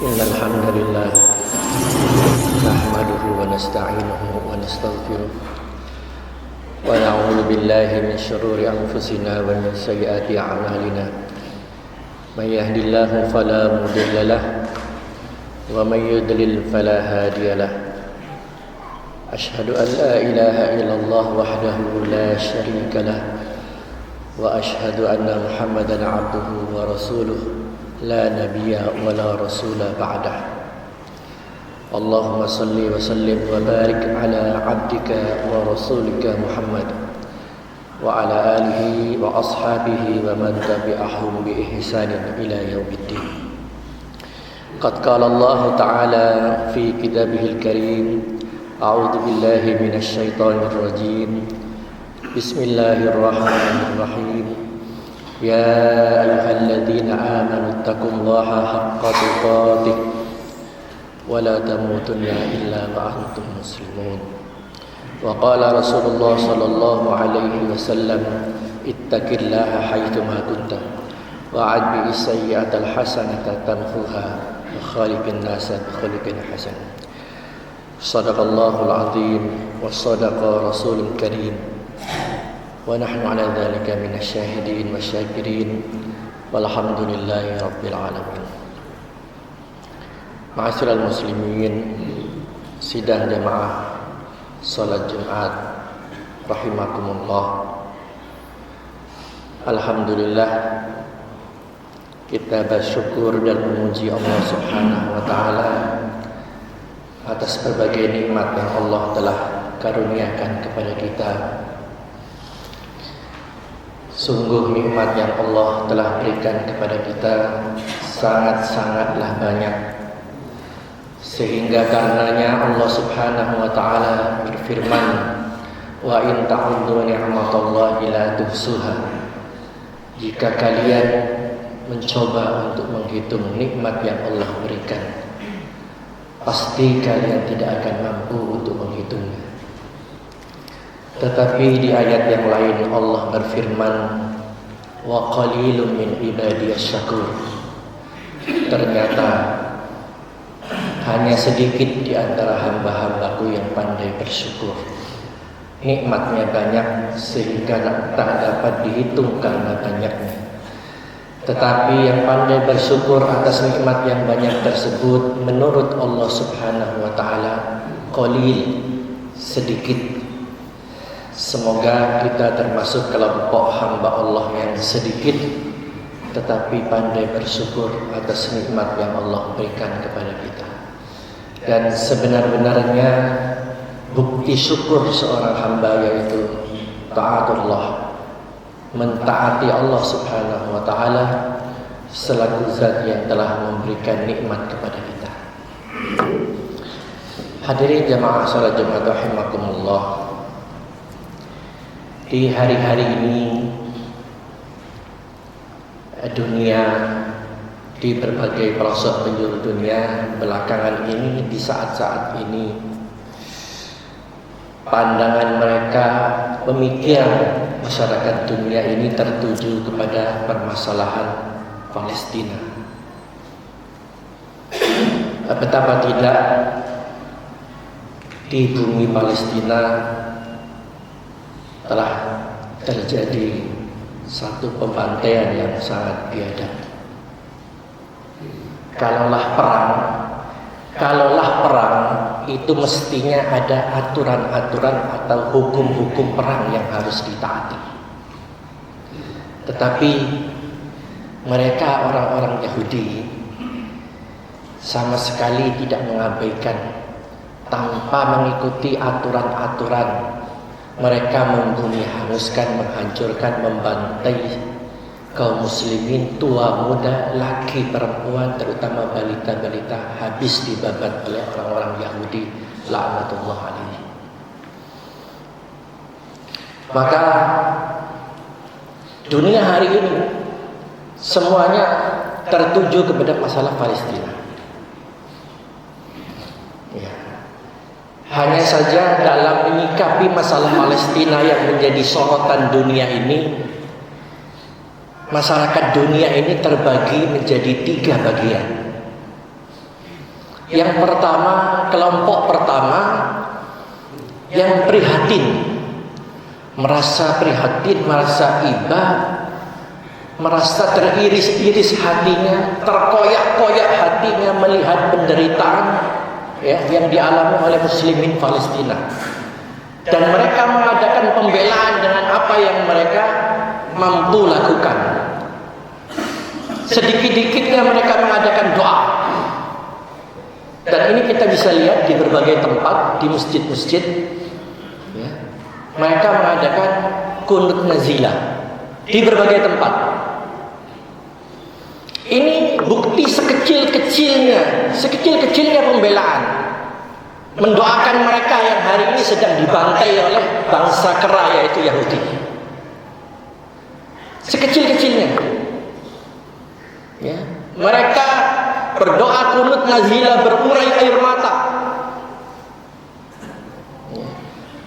إن الحمد لله نحمده ونستعينه ونستغفره ونعوذ بالله من شرور أنفسنا ومن سيئات أعمالنا من يهد الله فلا مضل له ومن يضلل فلا هادي له أشهد أن لا إله إلا الله وحده لا شريك له وأشهد أن محمدا عبده ورسوله لا نبي ولا رسول بعده اللهم صل وسلم وبارك على عبدك ورسولك محمد وعلى آله وأصحابه ومن تبعهم بإحسان إلى يوم الدين قد قال الله تعالى في كتابه الكريم أعوذ بالله من الشيطان الرجيم بسم الله الرحمن الرحيم يا أيها الذين آمنوا اتقوا الله حق تقاته ولا تموتن إلا وأنتم مسلمون وقال رسول الله صلى الله عليه وسلم اتق الله حيثما كنت وأتبع السيئة الحسنة تمحوها وخالق الناس بخلق حسن صدق الله العظيم وصدق رسول الكريم ونحن على ذلك من الشاهدين والشاكرين والحمد لله رب العالمين. Ma'asyiral muslimin, sidang jamaah salat Jumat rahimakumullah. Alhamdulillah, kita bersyukur dan memuji Allah Subhanahu wa taala atas berbagai nikmat yang Allah telah karuniakan kepada kita. Sungguh nikmat yang Allah telah berikan kepada kita sangat-sangatlah banyak, sehingga karenanya Allah Subhanahu wa taala berfirman, wa in ta'uddu ni'matallahi la tuhsuha. Jika kalian mencoba untuk menghitung nikmat yang Allah berikan, pasti kalian tidak akan mampu untuk menghitungnya. Tetapi di ayat yang lain Allah berfirman, wa qalilun min ibadiyas syakur. Ternyata hanya sedikit di antara hamba-hambaku yang pandai bersyukur. Nikmatnya banyak sehingga tak dapat dihitung karena banyaknya. Tetapi yang pandai bersyukur atas nikmat yang banyak tersebut menurut Allah Subhanahu wa taala qalil, sedikit. Semoga kita termasuk kelompok hamba Allah yang sedikit tetapi pandai bersyukur atas nikmat yang Allah berikan kepada kita. Dan sebenar-benarnya bukti syukur seorang hamba yaitu taatullah, mentaati Allah Subhanahu wa taala selaku zat yang telah memberikan nikmat kepada kita. Hadirin jamaah salat Jumat rahimakumullah. Di hari-hari ini dunia, di berbagai pelosok penjuru dunia belakangan ini, di saat-saat ini, pandangan mereka, pemikiran masyarakat dunia ini tertuju kepada permasalahan Palestina. Betapa tidak, di bumi Palestina telah terjadi satu pembantaian yang sangat biadab. Kalaulah perang itu mestinya ada aturan-aturan atau hukum-hukum perang yang harus ditaati. Tetapi mereka orang-orang Yahudi sama sekali tidak mengabaikan, tanpa mengikuti aturan-aturan. Mereka membunuh, hanguskan, menghancurkan, membantai kaum muslimin, tua muda, laki perempuan, terutama balita-balita, habis dibabat oleh orang-orang Yahudi laknatullah alaihi. Maka dunia hari ini semuanya tertuju kepada masalah Palestina. Hanya saja dalam menyikapi masalah Palestina yang menjadi sorotan dunia ini, masyarakat dunia ini terbagi menjadi 3 bagian. Yang pertama, kelompok pertama yang prihatin, merasa prihatin, merasa iba, merasa teriris-iris hatinya, terkoyak-koyak hatinya melihat penderitaan yang dialami oleh muslimin Palestina. Dan mereka mengadakan pembelaan dengan apa yang mereka mampu lakukan. Sedikit-dikitnya mereka mengadakan doa. Dan ini kita bisa lihat di berbagai tempat, di masjid-masjid, ya. Mereka mengadakan kunut nazilah di berbagai tempat. Ini bukti sekecil-kecilnya pembelaan, mendoakan mereka yang hari ini sedang dibantai oleh bangsa kera, yaitu Yahudi. Sekecil-kecilnya, ya. Mereka berdoa kunut nazilah, berurai air mata.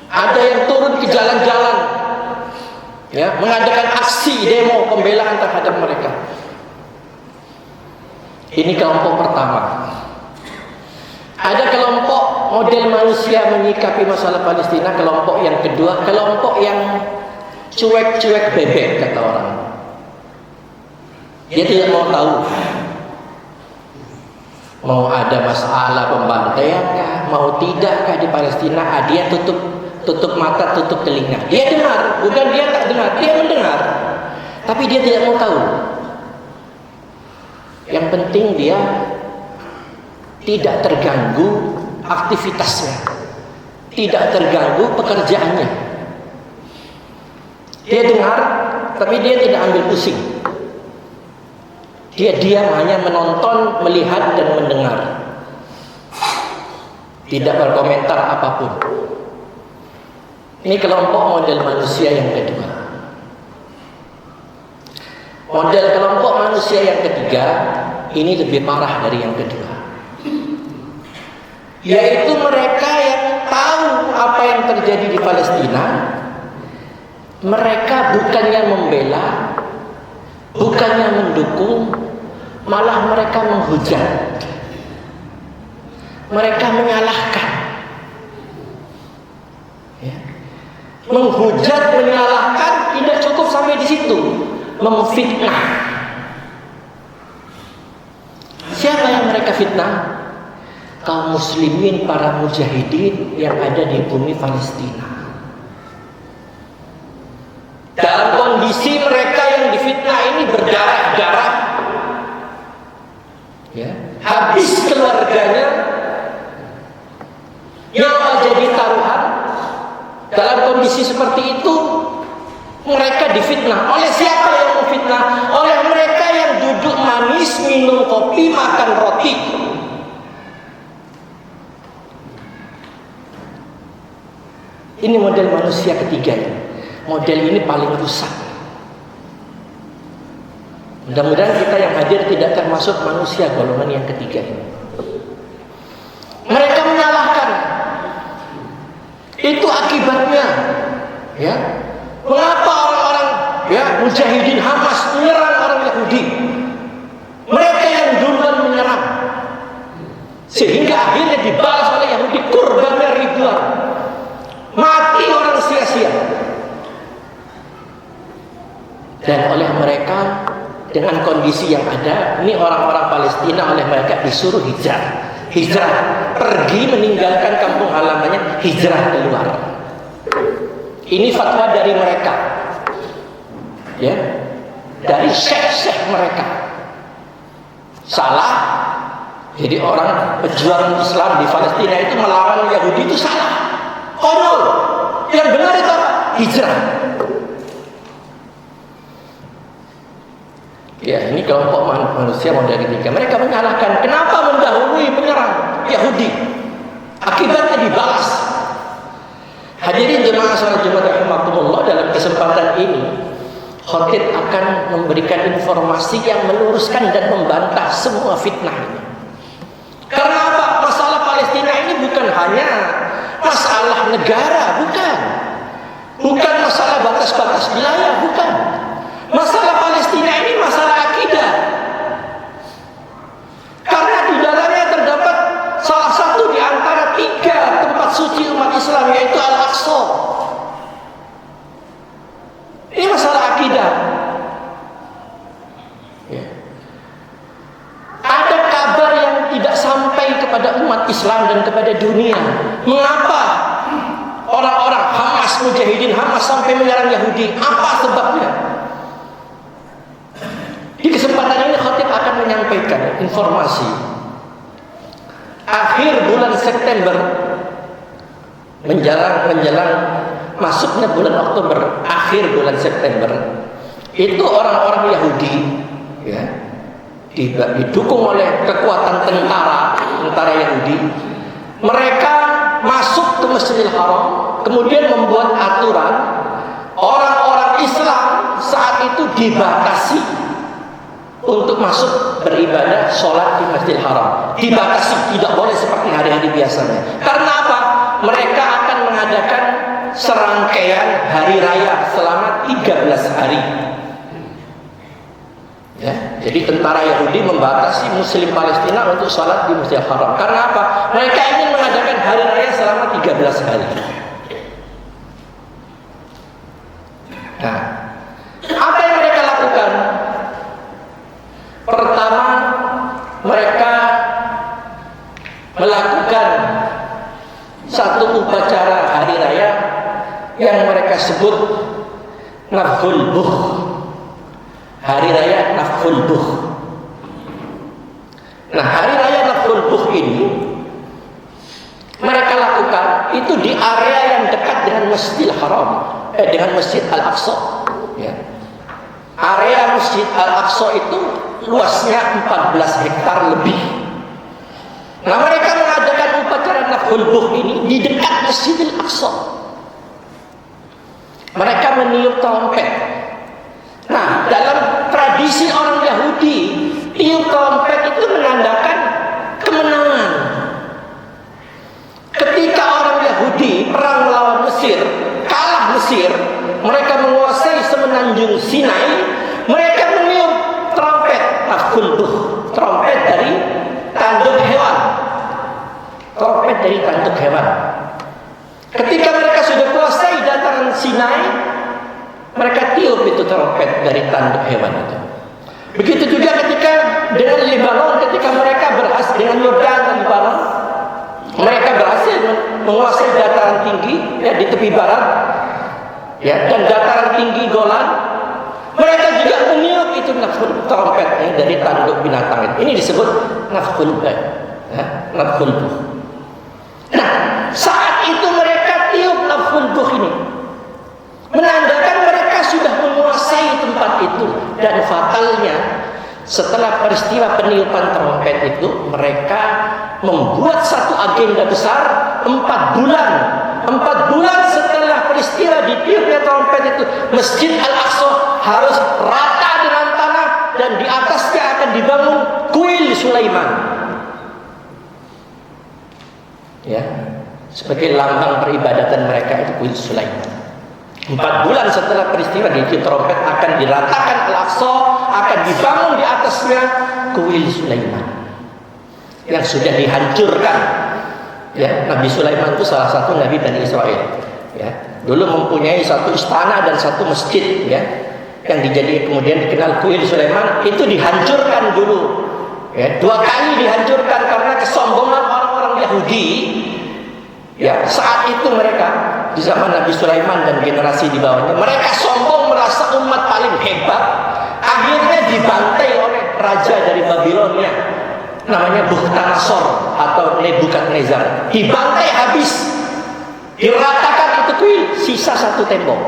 Ada yang turun ke jalan-jalan, ya, mengadakan aksi demo pembelaan terhadap mereka. Ini kelompok pertama. Ada kelompok model manusia menyikapi masalah Palestina. Kelompok yang kedua, kelompok yang cuek-cuek bebek, kata orang. Dia tidak mau tahu. Mau ada masalah pembantaian kah, mau tidakkah di Palestina, dia tutup mata, tutup telinga. Dia dengar, bukan dia tak dengar, dia mendengar, tapi dia tidak mau tahu. Yang penting dia tidak terganggu aktivitasnya, tidak terganggu pekerjaannya. Dia dengar, tapi dia tidak ambil pusing. Dia diam, hanya menonton, melihat, dan mendengar. Tidak berkomentar apapun. Ini kelompok model manusia yang kedua. Model kelompok manusia yang ketiga, ini lebih parah dari yang kedua. Yaitu mereka yang tahu apa yang terjadi di Palestina. Mereka bukannya membela, bukannya mendukung, malah mereka menghujat. Mereka menyalahkan. Ya. Menghujat, menyalahkan, tidak cukup sampai di situ. Memfitnah. Siapa yang mereka fitnah? Kaum muslimin, para mujahidin yang ada di bumi Palestina. Dalam kondisi mereka yang difitnah ini berdarah-darah, ya, habis keluarganya, nyawa jadi taruhan. Dalam kondisi seperti itu, mereka difitnah. Oleh siapa yang memfitnah? Oleh mereka yang duduk manis, minum kopi, makan roti. Ini model manusia ketiga. Model ini paling rusak. Mudah-mudahan kita yang hadir tidak termasuk manusia golongan yang ketiga ini. Mereka menyalahkan. Itu akibatnya, ya. Mengapa orang-orang, ya, mujahidin Hamas menyerang orang Yahudi? Mereka yang duluan menyerang, sehingga akhirnya dibalas oleh Yahudi, korbannya ribuan, mati orang sia-sia. Dan oleh mereka, dengan kondisi yang ada, ini orang-orang Palestina oleh mereka disuruh hijrah, pergi meninggalkan kampung halamannya, hijrah keluar. Ini fatwa dari mereka, ya, dari syekh-syekh mereka. Salah. Jadi orang pejuang Islam di Palestina itu melawan Yahudi itu salah, konyol. Yang benar itu apa? Hijrah. Ya, ini kelompok manusia model ketiga. Mereka menyalahkan, kenapa mendahului menyerang Yahudi? Akibatnya dibalas. Hadirin jemaah salat Jumat rahimakumullah, dalam kesempatan ini khatib akan memberikan informasi yang meluruskan dan membantah semua fitnah ini. Karena apa? Masalah Palestina ini bukan hanya masalah negara, bukan. Bukan masalah batas-batas wilayah, bukan. Masalah Palestina ini masalah akidah. Karena di dalamnya terdapat Al-Aqsa. Ini masalah akidah. Ya. Ada kabar yang tidak sampai kepada umat Islam dan kepada dunia. Mengapa orang-orang Hamas, mujahidin Hamas sampai menyerang Yahudi? Apa sebabnya? Di kesempatan ini khatib akan menyampaikan informasi. Akhir bulan September menjelang masuknya bulan Oktober, akhir bulan September, itu orang-orang Yahudi, ya, didukung oleh kekuatan tentara Yahudi, mereka masuk ke Masjidil Haram, kemudian membuat aturan orang-orang Islam saat itu dibatasi untuk masuk beribadah, sholat di Masjidil Haram. Dibatasi, tidak boleh seperti hari-hari biasanya. Karena apa? Mereka akan mengadakan serangkaian hari raya selama 13 hari. Ya, jadi tentara Yahudi membatasi Muslim Palestina untuk sholat di Masjidil Haram. Karena apa? Mereka ingin mengadakan hari raya selama 13 hari. Nah, apa yang mereka lakukan? Pertama, mereka melakukan satu upacara hari raya yang mereka sebut Nafkhul Buh. Hari raya Nafkhul Buh. Nah, hari raya Nafkhul Buh ini mereka lakukan itu di area yang dekat dengan Masjidil Haram, dengan Masjid Al-Aqsa, ya. Area Masjid Al-Aqsa itu luasnya 14 hektar lebih. Nah, mereka mengadakan upacara Nafkhul Buh ini di dekat Masjid Al-Aqsa. Mereka meniup trompet. Nah, dalam tradisi orang Yahudi, tiup trompet itu menandakan kemenangan. Ketika orang Yahudi perang melawan Mesir, kalah Mesir, mereka menguasai semenanjung Sinai, mereka meniup trompet Nafkhul Buh, trompet dari tanduk hewan. Trompet dari tanduk hewan. Ketika mereka sudah kuasai dataran Sinai, mereka tiup itu trompet dari tanduk hewan itu. Begitu juga ketika dengan Lebanon, ketika mereka berhasil dengan Yordan dan Lebanon, mereka berhasil menguasai dataran tinggi, ya, di tepi barat, ya, dan dataran tinggi Golan. Mereka juga meniup itu trompet dari tanduk binatang. Ini disebut Nafkhul Buh, ya, Nafkhul Buh. Nah, saat itu mereka tiup Nafkhul Buh ini menandakan mereka sudah menguasai tempat itu. Dan fatalnya, setelah peristiwa peniupan trompet itu, mereka membuat satu agenda besar. 4 bulan setelah peristiwa ditiupnya trompet itu, Masjid Al-Aqsa harus rata dengan tanah dan di atasnya akan dibangun kuil Sulaiman, ya, sebagai lambang peribadatan mereka itu kuil Sulaiman. 4 bulan setelah peristiwa ditiup trompet akan diratakan Al-Aqsa, akan dibangun di atasnya kuil Sulaiman yang sudah dihancurkan. Ya, Nabi Sulaiman itu salah satu Nabi Bani Israel. Ya, dulu mempunyai satu istana dan satu masjid, ya, yang kemudian dikenal kuil Sulaiman. Itu dihancurkan dulu. Ya, 2 kali dihancurkan karena kesombongan orang-orang Yahudi. Ya, saat itu mereka di zaman Nabi Sulaiman dan generasi di bawahnya, mereka sombong merasa umat paling hebat. Akhirnya dibantai oleh raja dari Babilonia, namanya Bukhtanasor atau Nebukadnezar. Dibantai habis, diratakan itu kuil, sisa satu tembok.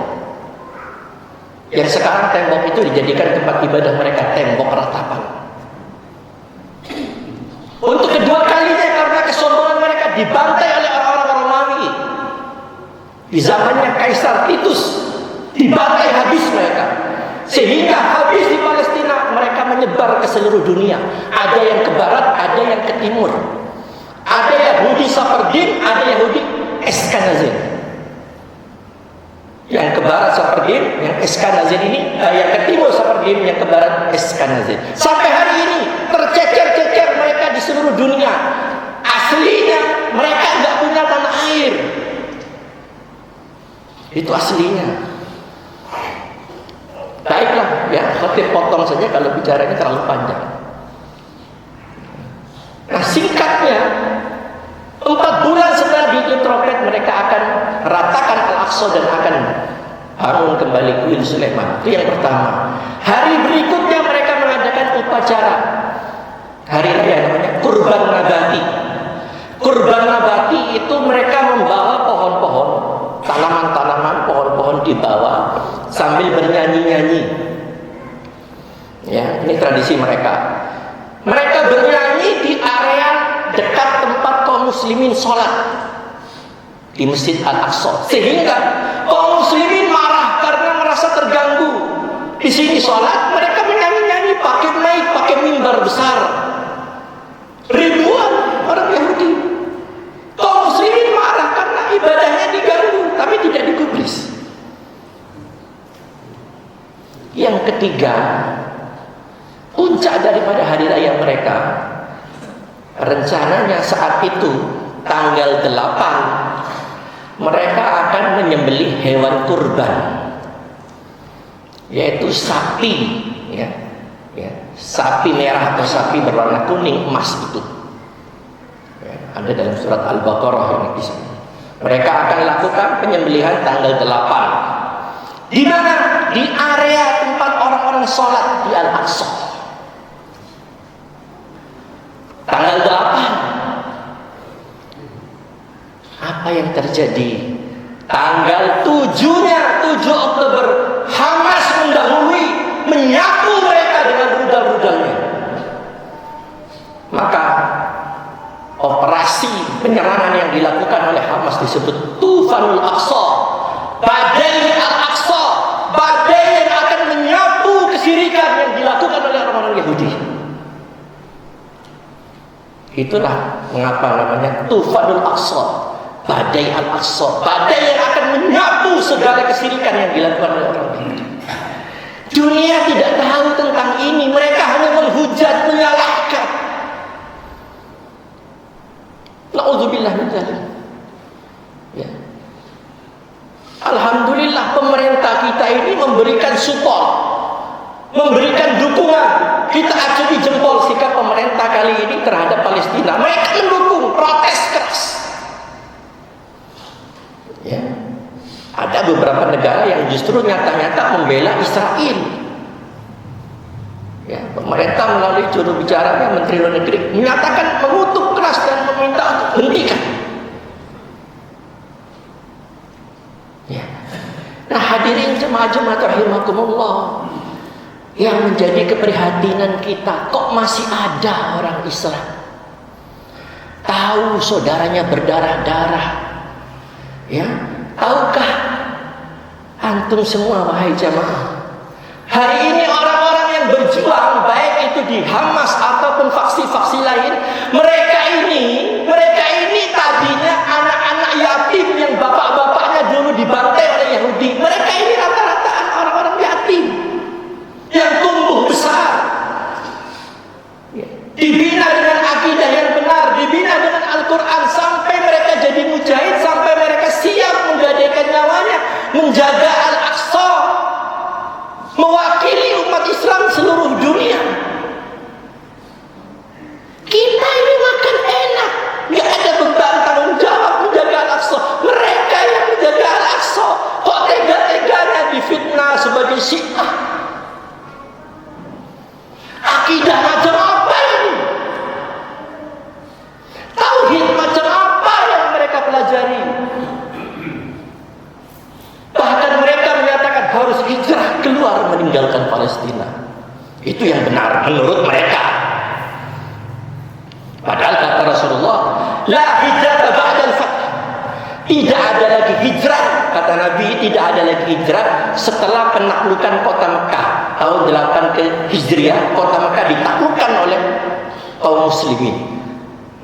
Yang sekarang tembok itu dijadikan tempat ibadah mereka, tembok ratapan. Untuk kedua kalinya karena kesombongan mereka dibantai oleh orang-orang Romawi. Di zamannya Kaisar Titus dibantai habis mereka. Sehingga habis di Palestina, mereka menyebar ke seluruh dunia. Ada yang ke barat, ada yang ke timur. Ada Yahudi Sephardim, ada Yahudi Ashkenazim. Yang ke barat Sephardim, yang Ashkenazim ini, yang ke timur Sephardim, yang ke barat Ashkenazim. Sampai hari ini tercecer-cecer mereka di seluruh dunia. Aslinya mereka nggak punya tanah air. Itu aslinya. Baiklah, ya, khatib potong saja kalau bicaranya terlalu panjang. Nah, singkatnya, 4 bulan setelah bunyi trompet mereka akan ratakan Al-Aqsa dan akan bangun kembali kuil Sulaiman. Itu yang pertama. Hari berikutnya mereka mengadakan upacara hari raya namanya Kurban Nabati. Kurban Nabati itu mereka membawa pohon-pohon, tanaman-tanaman, pohon-pohon dibawa sambil bernyanyi-nyanyi. Ya, ini tradisi mereka. Mereka bernyanyi di area dekat tempat kaum muslimin sholat di Masjid Al-Aqsa, sehingga kaum muslimin marah karena merasa terganggu. Di sini sholat, mereka menyanyi-nyanyi pakai mimbar besar. Ribuan orang Yahudi. Kaum muslimin marah karena ibadahnya diganggu, tapi tidak digubris. Yang ketiga, puncak daripada hari raya mereka, rencananya saat itu tanggal 8 mereka akan menyembelih hewan kurban, yaitu sapi, ya, sapi merah atau sapi berwarna kuning emas itu. Ya, ada dalam surat Al-Baqarah yang disebut. Mereka akan lakukan penyembelihan tanggal 8. Di mana? Di area tempat orang-orang sholat di Al-Aqsa. Tanggal 8. Apa yang terjadi? Tanggal 7-nya, 7 Oktober, Hamas mendahului, menyapu mereka dengan rudal-rudalnya. Maka operasi penyerangan yang dilakukan oleh Hamas disebut Tufanul Aqsa, badai Al-Aqsa, badai yang akan menyapu kesyirikan yang dilakukan oleh orang-orang Yahudi. Itulah mengapa namanya Tufanul Aqsa, badai Al-Aqsa, badai yang akan menyapu segala kesyirikan yang dilakukan oleh orang Yahudi. Dunia tidak tahu tentang ini, mereka hanya menghujat, menyalahkan. Na'udzubillah min dzalik. Ya. Alhamdulillah pemerintah kita ini memberikan support, memberikan dukungan. Kita acungi jempol sikap pemerintah kali ini terhadap Palestina. Mereka mendukung, protes keras. Ya. Ada beberapa negara yang justru nyata-nyata membela Israel. Ya, pemerintah melalui juru bicaranya Menteri Luar Negeri menyatakan mengutuk keras dan meminta untuk hentikan. Ya. Nah, hadirin jemaah-jemaah rahimakumullah, yang menjadi keprihatinan kita, kok masih ada orang Islam tahu saudaranya berdarah-darah. Ya, tahukah antum semua wahai jamaah, hari ini orang-orang yang berjuang baik itu di Hamas ataupun faksi-faksi lain, mereka ini tadinya anak-anak yatim yang bapak-bapaknya dulu dibantai oleh Yahudi. Mereka ini rata-rata orang-orang yatim yang tumbuh besar, dibina dengan akidah yang benar, dibina dengan Al-Quran, sampai mereka jadi mujahid, sampai mereka siap menggadaikan nyawanya menjaga Al-Aqsa, mewakili umat Islam seluruh dunia. Kita ini makan enak, gak ada beban tanggung jawab menjaga Al-Aqsa. Mereka yang menjaga Al-Aqsa kok tega-teganya difitnah sebagai Syiah. Akidah macam apa ini? Tauhid macam apa yang mereka pelajari? Bahkan mereka menyatakan harus hijrah keluar meninggalkan Palestina. Itu yang benar menurut mereka. Padahal kata Rasulullah, la hijrata ba'dal fath. Tidak ada lagi hijrah, kata Nabi, tidak ada lagi hijrah setelah penaklukan kota Mekah tahun 8 Hijriah. Kota Mekah ditaklukkan oleh kaum muslimin.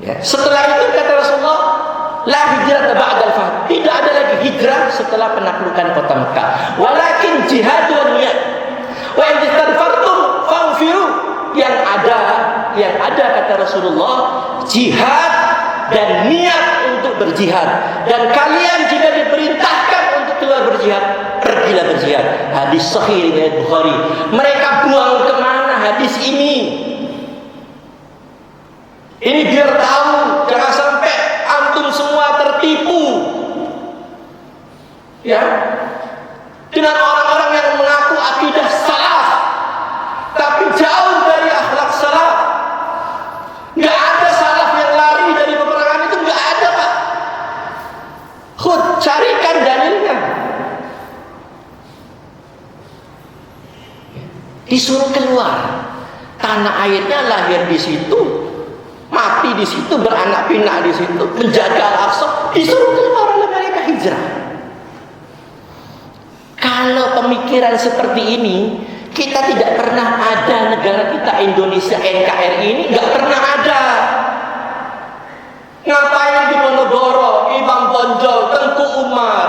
Ya. Setelah itu kata Rasulullah, la hijrata ba'dal fath. Tidak ada lagi hijrah setelah penaklukan kota Mekah. Walakin jihad wa niyat. Wa in istanfartum fanfiru. Yang ada kata Rasulullah, jihad dan niat untuk berjihad. Dan kalian jika diperintahkan untuk keluar berjihad, pergilah berjihad. Hadis sahih riwayat Bukhari. Mereka buang kemana hadis ini? Ini biar tahu, jangan sampai antum semua tertipu, ya, dengan orang-orang yang mengaku akidah salaf, tapi jauh dari akhlak salaf. Nggak ada salaf yang lari dari peperangan itu, nggak ada, Pak. Khud, carikan dalilnya. Disuruh keluar, tanah airnya lahir di situ, mati di situ, beranak pinak di situ, menjaga Al-Aqsa, disuruh keluar oleh mereka hijrah. Kalau pemikiran seperti ini, kita tidak pernah ada negara kita Indonesia NKRI ini, nggak pernah ada. Ngapain di Ponorogo, Imam Bonjol, Tengku Umar,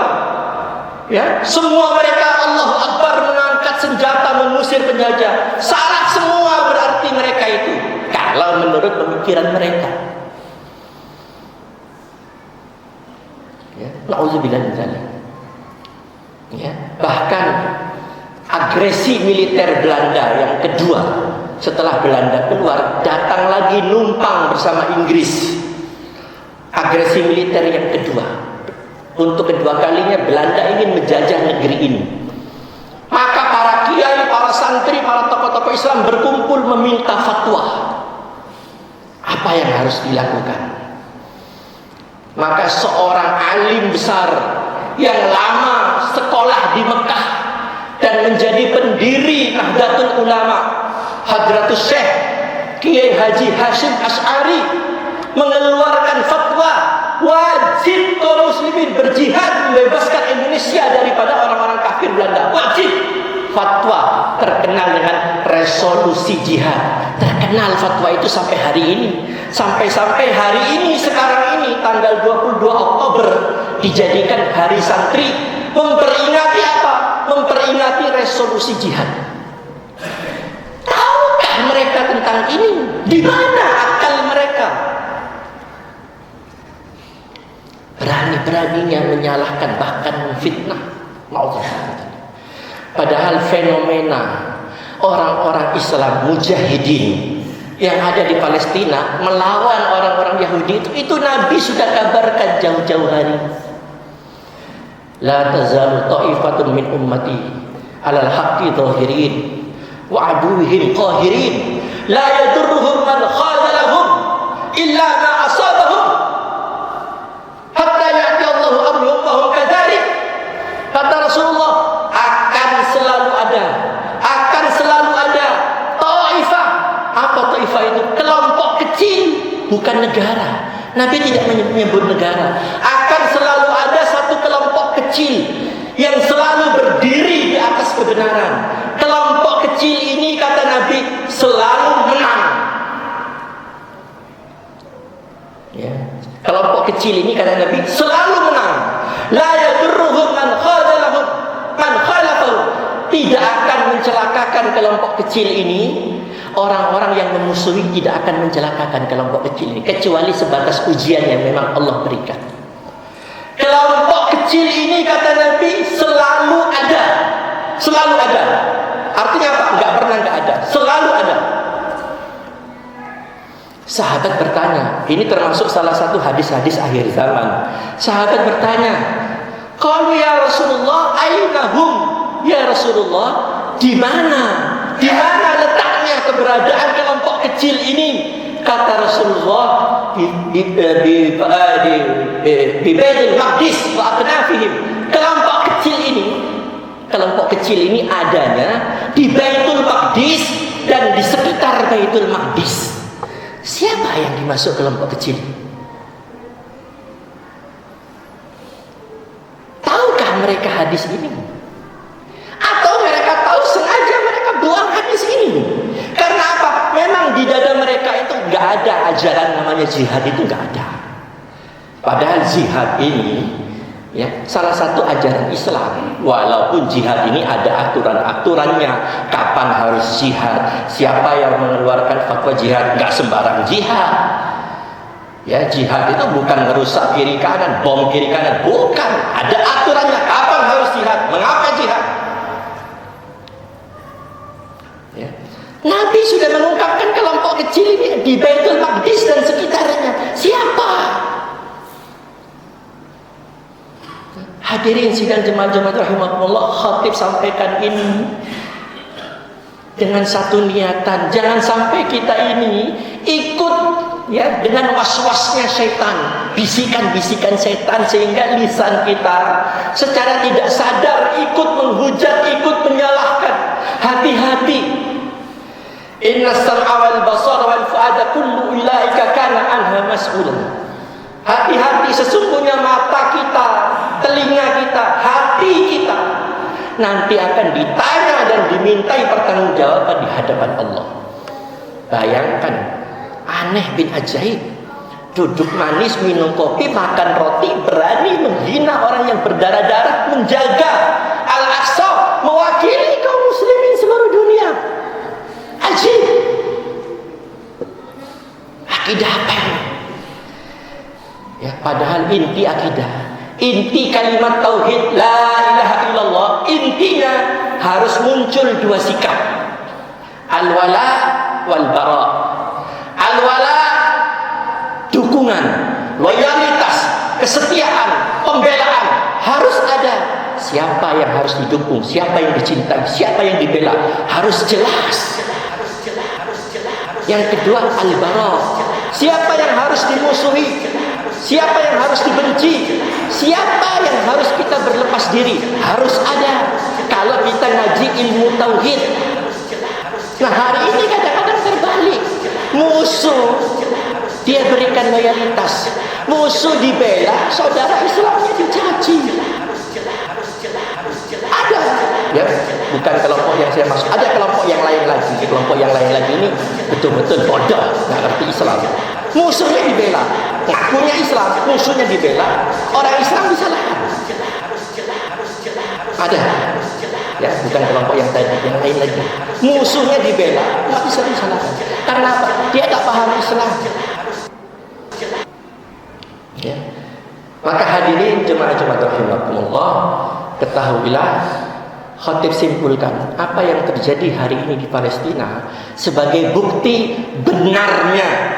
ya, semua mereka Allahu Akbar mengangkat senjata mengusir penjajah. Salah semua berarti mereka itu, kalau menurut pemikiran mereka. Ya, na'udzubillah min dzalik. Ya, bahkan agresi militer Belanda yang kedua setelah Belanda keluar, datang lagi numpang bersama Inggris. Agresi militer yang kedua, untuk kedua kalinya Belanda ingin menjajah negeri ini. Maka para kiai, para santri, para tokoh-tokoh Islam berkumpul meminta fatwa. Apa yang harus dilakukan? Maka seorang alim besar yang lama sekolah di Mekah dan menjadi pendiri Nahdlatul Ulama, Hadratus Syekh Kiai Haji Hashim Asy'ari, mengeluarkan fatwa wajib kaum muslimin berjihad membebaskan Indonesia daripada orang-orang kafir Belanda. Wajib. Fatwa terkenal dengan resolusi jihad. Terkenal fatwa itu sampai hari ini. Sampai-sampai hari ini, sekarang ini tanggal 22 Oktober dijadikan hari santri, memperingati apa? Memperingati resolusi jihad. Tahukah mereka tentang ini? Di mana akal mereka? Berani-beraninya menyalahkan, bahkan memfitnah. Ma'udzubillah. Padahal fenomena orang-orang Islam mujahidin yang ada di Palestina melawan orang-orang Yahudi itu Nabi sudah kabarkan jauh-jauh hari. La tazalu ta'ifatun min ummati 'alal haqqi dhahirin wa 'aduwwihim qahirin la yadurruhum man khadalahum illa ma asabahum hatta ya'ti Allahu amruhum wa hum kadzalik. Kata Rasulullah, akan selalu ada taifah. Apa taifah itu? Kelompok kecil, bukan negara. Nabi tidak menyebut negara. Akan selalu ada satu kelompok kecil yang selalu berdiri di atas kebenaran. Kelompok kecil ini, kata Nabi, selalu menang. Ya. Kelompok kecil ini, kata Nabi, selalu menang. La yadurruhum man khadalahum man khalafahum. Tidak akan mencelakakan kelompok kecil ini. Orang-orang yang memusuhi tidak akan mencelakakan kelompok kecil ini, kecuali sebatas ujian yang memang Allah berikan. Kelompok kecil ini, kata Nabi, selalu ada. Selalu ada. Artinya apa? Enggak pernah enggak ada. Selalu ada. Sahabat bertanya, ini termasuk salah satu hadis-hadis akhir zaman. Sahabat bertanya, qalu ya Rasulullah, ainahum? Ya Rasulullah, di mana? Di mana letaknya keberadaan kelompok kecil ini? Kata Rasulullah, di Baitul Maqdis wa aknafihim. Kelompok kecil ini adanya di Baitul Maqdis dan di sekitar Baitul Maqdis. Siapa yang dimasuk kelompok kecil? Tahukah mereka hadis ini? Atau mereka tahu sengaja mereka buang hadis ini? Karena apa? Memang di dada mereka itu nggak ada ajaran namanya jihad, itu nggak ada. Padahal jihad ini, ya, salah satu ajaran Islam. Walaupun jihad ini ada aturan-aturannya, kapan harus jihad, siapa yang mengeluarkan fatwa jihad, nggak sembarang jihad. Ya, jihad itu bukan merusak kiri kanan, bom kiri kanan, bukan. Ada aturannya kapan harus jihad, mengapa jihad. Ya. Nabi sudah mengungkapkan kelompok kecil ini di Baitul Maqdis dan sekitarnya. Siapa? Hadirin sidang jemaah-jemaah rahimakumullah, khatib sampaikan ini dengan satu niatan, jangan sampai kita ini ikut ya dengan was-wasnya setan, bisikan-bisikan setan, sehingga lisan kita secara tidak sadar ikut menghujat, ikut menyalahkan. Hati-hati. Inna sam'a wal basara wal fu'ada kullu ulaika kana anha mas'ulan. Hati-hati, sesungguhnya mata kita, telinga kita, hati kita nanti akan ditanya dan dimintai pertanggungjawaban di hadapan Allah. Bayangkan, aneh bin ajaib, duduk manis, minum kopi, makan roti, berani menghina orang yang berdarah-darah, menjaga Al-Aqsa, mewakili kaum muslimin seluruh dunia. Ajib. Akidah apa ini? Ya, padahal inti akidah, inti kalimat tauhid la ilaha illallah, intinya harus muncul dua sikap, al-wala wal bara. Al-wala dukungan, loyalitas, kesetiaan, pembelaan harus ada. Siapa yang harus didukung, siapa yang dicintai, siapa yang dibela, harus jelas. Yang kedua al-bara, siapa yang harus dimusuhi, siapa yang harus dibenci, siapa yang harus kita berlepas diri, harus ada. Kalau kita ngaji ilmu tauhid, nah hari ini kadang-kadang terbalik. Musuh dia berikan loyalitas, musuh dibela, saudara Islamnya dicaci. Ada, ya, bukan kelompok yang saya maksud. Ada kelompok yang lain lagi. Kelompok yang lain lagi ini betul-betul bodoh, nggak ngerti Islam. Musuhnya dibela, ngakunya Islam, musuhnya dibela, orang Islam disalahkan. Ada, ya, bukan kelompok yang tadi, yang lain lagi. Musuhnya dibela, umat Islam disalahkan. Karena apa? Dia tak paham Islam. Ya. Maka hadirin jemaah-jemaah rahimakumullah, ketahuilah, khatib simpulkan apa yang terjadi hari ini di Palestina sebagai bukti benarnya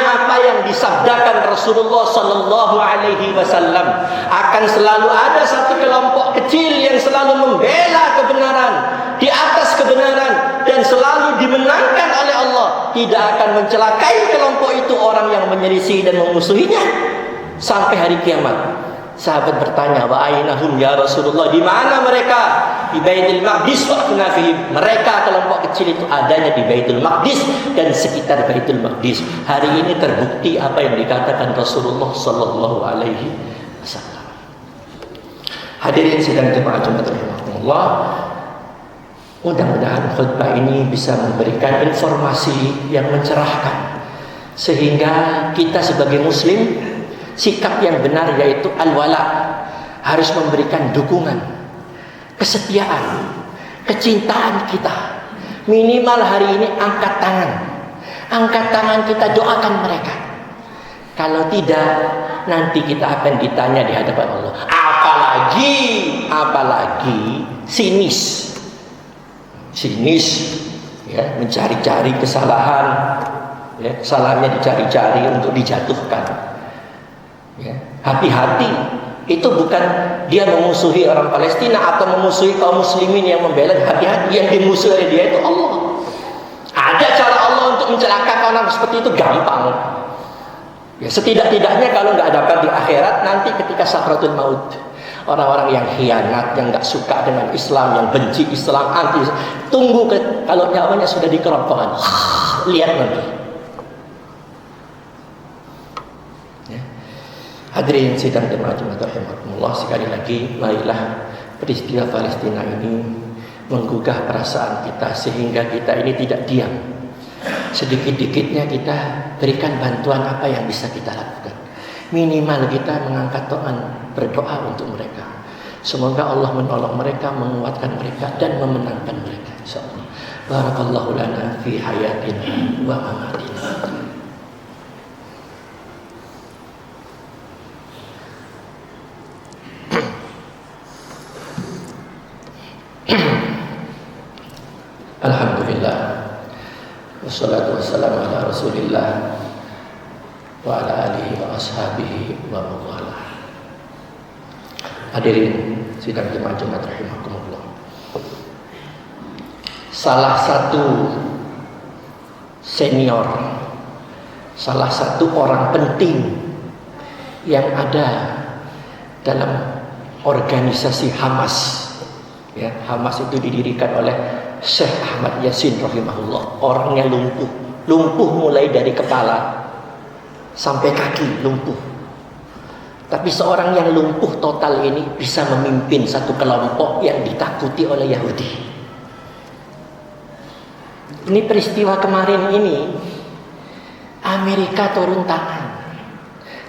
apa yang disabdakan Rasulullah Sallallahu Alaihi Wasallam. Akan selalu ada satu kelompok kecil yang selalu membela kebenaran, di atas kebenaran, dan selalu dimenangkan oleh Allah. Tidak akan mencelakai kelompok itu orang yang menyelisih dan memusuhinya sampai hari kiamat. Sahabat bertanya, wa ainahum ya Rasulullah, di mana mereka? Di Baitul Maqdis wa kunafihim. Mereka kelompok kecil itu adanya di Baitul Maqdis dan sekitar Baitul Maqdis. Hari ini terbukti apa yang dikatakan Rasulullah sallallahu alaihi wasallam. Hadirin sidang jemaah-jemaah rahimakumullah, mudah-mudahan khutbah ini bisa memberikan informasi yang mencerahkan, sehingga kita sebagai muslim, sikap yang benar yaitu al-wala, harus memberikan dukungan, kesetiaan, kecintaan kita. Minimal hari ini angkat tangan kita, doakan mereka. Kalau tidak, nanti kita akan ditanya di hadapan Allah. Apalagi sinis, ya, mencari-cari kesalahan, ya, kesalahannya dicari-cari untuk dijatuhkan. Ya, hati-hati, itu bukan dia memusuhi orang Palestina atau memusuhi kaum muslimin yang membela. Hati-hati, yang dimusuhi oleh dia itu Allah. Ada cara Allah untuk mencelakakan orang seperti itu, gampang. Ya, setidak-tidaknya kalau nggak dapat di akhirat, nanti ketika sakratul maut, orang-orang yang khianat, yang nggak suka dengan Islam, yang benci Islam, anti, tunggu kalau nyawanya sudah di kerongkongan, lihat nanti. Hadirin sidang jemaah-jemaah rahimakumullah, sekali lagi marilah peristiwa Palestina ini menggugah perasaan kita sehingga kita ini tidak diam. Sedikit-dikitnya kita berikan bantuan apa yang bisa kita lakukan. Minimal kita mengangkat tangan berdoa untuk mereka. Semoga Allah menolong mereka, menguatkan mereka, dan memenangkan mereka, insyaallah. Barakallahu lana fi hayatina wa mamatina. wassalamu ala Rasulillah wa ala alihi wa ashabihi wa mawalah. Hadirin sidang jemaah Jumat rahimakumullah. Salah satu senior, salah satu orang penting yang ada dalam organisasi Hamas, ya, Hamas itu didirikan oleh Syekh Ahmad Yasin rahimahullah. Orangnya lumpuh mulai dari kepala sampai kaki lumpuh. Tapi seorang yang lumpuh total ini bisa memimpin satu kelompok yang ditakuti oleh Yahudi. Ini peristiwa kemarin ini, Amerika turun tangan.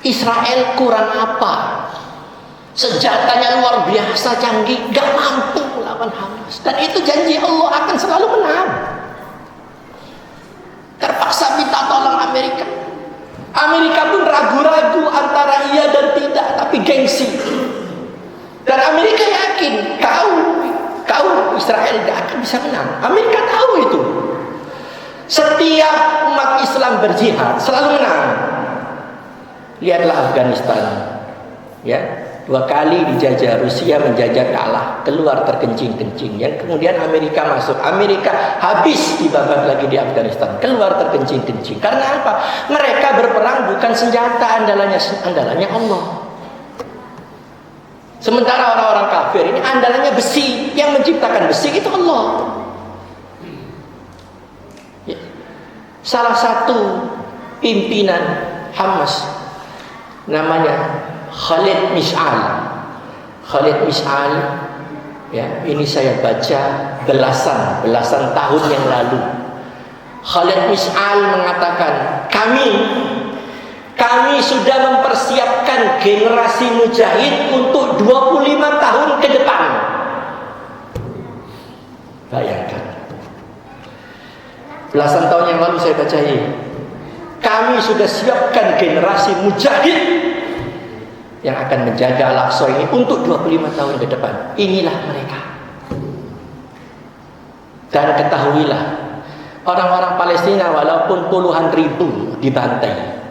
Israel kurang apa? Senjatanya luar biasa canggih, gak mampu melawan Hamas. Dan itu janji Allah akan selalu menang. Terpaksa minta tolong Amerika. Amerika pun ragu-ragu antara iya dan tidak, tapi gengsi. Dan Amerika yakin kau Israel gak akan bisa menang. Amerika tahu itu. Setiap umat Islam berjihad selalu menang. Lihatlah Afghanistan, ya, 2 kali dijajah, Rusia menjajah kalah, keluar terkencing-kencing. Yang kemudian Amerika masuk, Amerika habis dibabat lagi di Afghanistan, keluar terkencing-kencing. Karena apa? Mereka berperang bukan senjata andalannya Allah. Sementara orang-orang kafir ini andalannya besi, yang menciptakan besi itu Allah. Ya. Salah satu pimpinan Hamas namanya Khalid Mish'al. Khalid Mish'al, ya, ini saya baca belasan tahun yang lalu. Khalid Mish'al mengatakan, kami sudah mempersiapkan generasi mujahid untuk 25 tahun ke depan. Bayangkan. Belasan tahun yang lalu saya baca ini. Kami sudah siapkan generasi mujahid yang akan menjaga Al-Aqsa ini untuk 25 tahun ke depan. Inilah mereka. Dan ketahuilah, orang-orang Palestina walaupun puluhan ribu dibantai,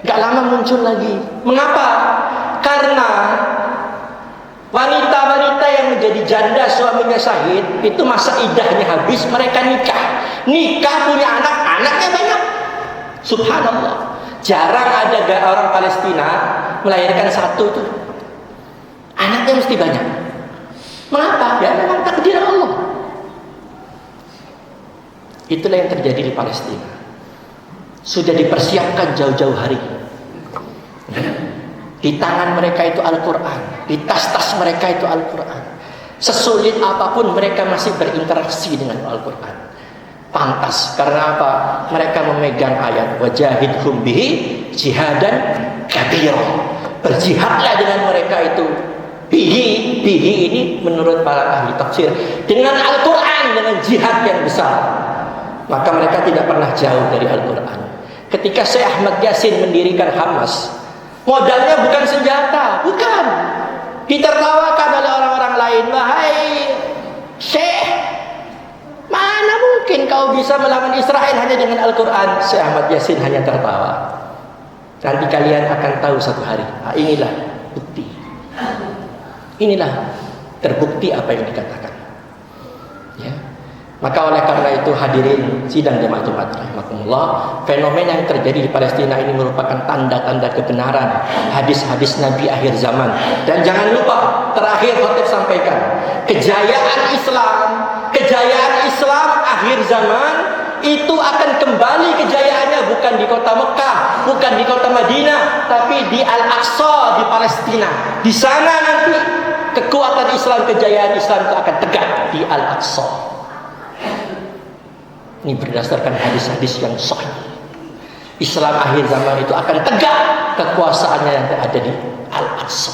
gak lama muncul lagi. Mengapa? Karena wanita-wanita yang menjadi janda suaminya syahid, itu masa idahnya habis, mereka nikah punya anak, anaknya banyak. Subhanallah. Jarang ada orang Palestina melahirkan satu tuh, anaknya mesti banyak. Mengapa? Ya memang takdir Allah. Itulah yang terjadi di Palestina. Sudah dipersiapkan jauh-jauh hari. Di tangan mereka itu Al-Quran, di tas-tas mereka itu Al-Quran. Sesulit apapun mereka masih berinteraksi dengan Al-Quran. Pantas, karena apa? Mereka memegang ayat wajahidhum bihi jihadan kabira. Berjihadlah dengan mereka itu. Bihi ini menurut para ahli tafsir dengan Al-Quran, dengan jihad yang besar. Maka mereka tidak pernah jauh dari Al-Quran. Ketika Syekh Ahmad Yasin mendirikan Hamas, modalnya bukan senjata, bukan. Ditertawakan oleh orang-orang lain. Wahai Syekh, mana mungkin kau bisa melawan Israel hanya dengan Al-Quran? Syekh Ahmad Yasin hanya tertawa. Nanti kalian akan tahu satu hari. Nah, inilah bukti. Inilah terbukti apa yang dikatakan. Ya. Maka oleh karena itu hadirin sidang jemaah Jumat rahimakumullah, fenomena yang terjadi di Palestina ini merupakan tanda-tanda kebenaran hadis-hadis Nabi akhir zaman. Dan jangan lupa, terakhir khotib sampaikan, kejayaan Islam akhir zaman itu akan kembali kejayaannya bukan di kota Mekah, bukan di kota Madinah, tapi di Al-Aqsa di Palestina. Di sana nanti kekuatan Islam, kejayaan Islam itu akan tegak di Al-Aqsa. Ini berdasarkan hadis-hadis yang sahih. Islam akhir zaman itu akan tegak kekuasaannya yang ada di Al-Aqsa.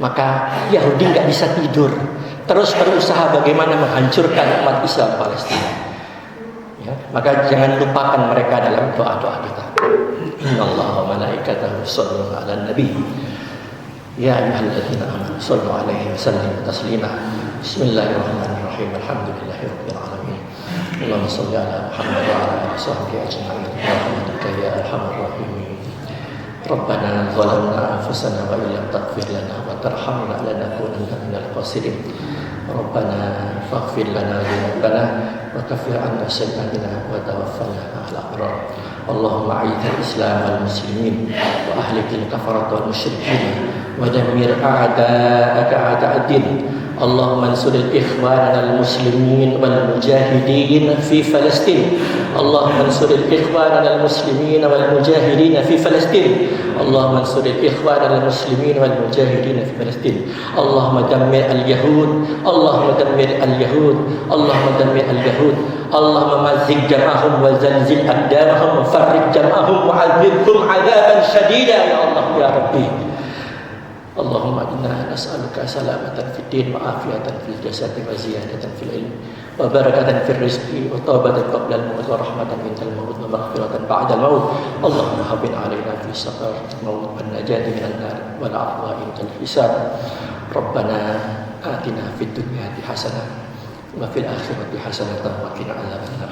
Maka Yahudi nggak bisa tidur, terus berusaha bagaimana menghancurkan umat Islam Palestina. Ya, maka jangan lupakan mereka dalam doa-doa kita. Innallaha wa malaikatahu yusholluna 'alan nabi. Ya ayyuhalladzina amanu shallu 'alaihi wa sallimu taslima. Bismillahirrahmanirrahim. Alhamdulillahirabbil alamin. Allahumma shalli ala Muhammad wa ala alihi sahbihi ajma'in rahmatika ya arhamar rahimin. Rabbana zalamna anfusana wa illam taghfir lana wa tarhamna lanakunanna minal khasirin. Rabbana faghfir lana dzunubana wa kaffir 'anna sayyi'atina wa tawaffana ma'al abrar. Allahumma a'idz al-islam wal muslimin wa ahlikil kafarat wal musyrikin wa dammir a'da'aka a'da'ad-din. Allahumma ansur al-ikhwana al-muslimin wal mujahidin fi Palestin. Allahumma ansur al-ikhwana al-muslimin wal mujahidin fi Palestin. Allahumma ansur al-ikhwana al-muslimin wal mujahidin fi Palestin. Allahumma dammir al-yahud. Allahumma dammir al-yahud. Allahumma dammir al-yahud. Allahumma mazzig jam'ahum wa zalzil aqdamahum wa farrij jam'ahum wa 'adzibhum 'adzaban shadida ya Allah ya Rabbi. Allahumma inna nas'aluka salamatan fid din wa afiatan fil jasad wa ziyadatan fil ilm wa barakatan fil rizqi wa tawbatan qabla al-maut wa rahmatan indal maut wa maghfiratan ba'da al-maut. Allahumma habin 'alaina fi saqar maut wan najati minan nar wal 'afwa indal hisab. Rabbana atina fid dunya hasanah wa fil akhirati hasanah wa qina adzabannar.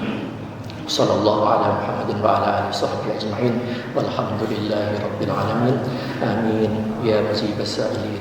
Sallallahu ala Muhammadin wa ala alihi sahbihi ajma'in walhamdulillahi rabbil alamin. Amin ya mujibas sa'ilin.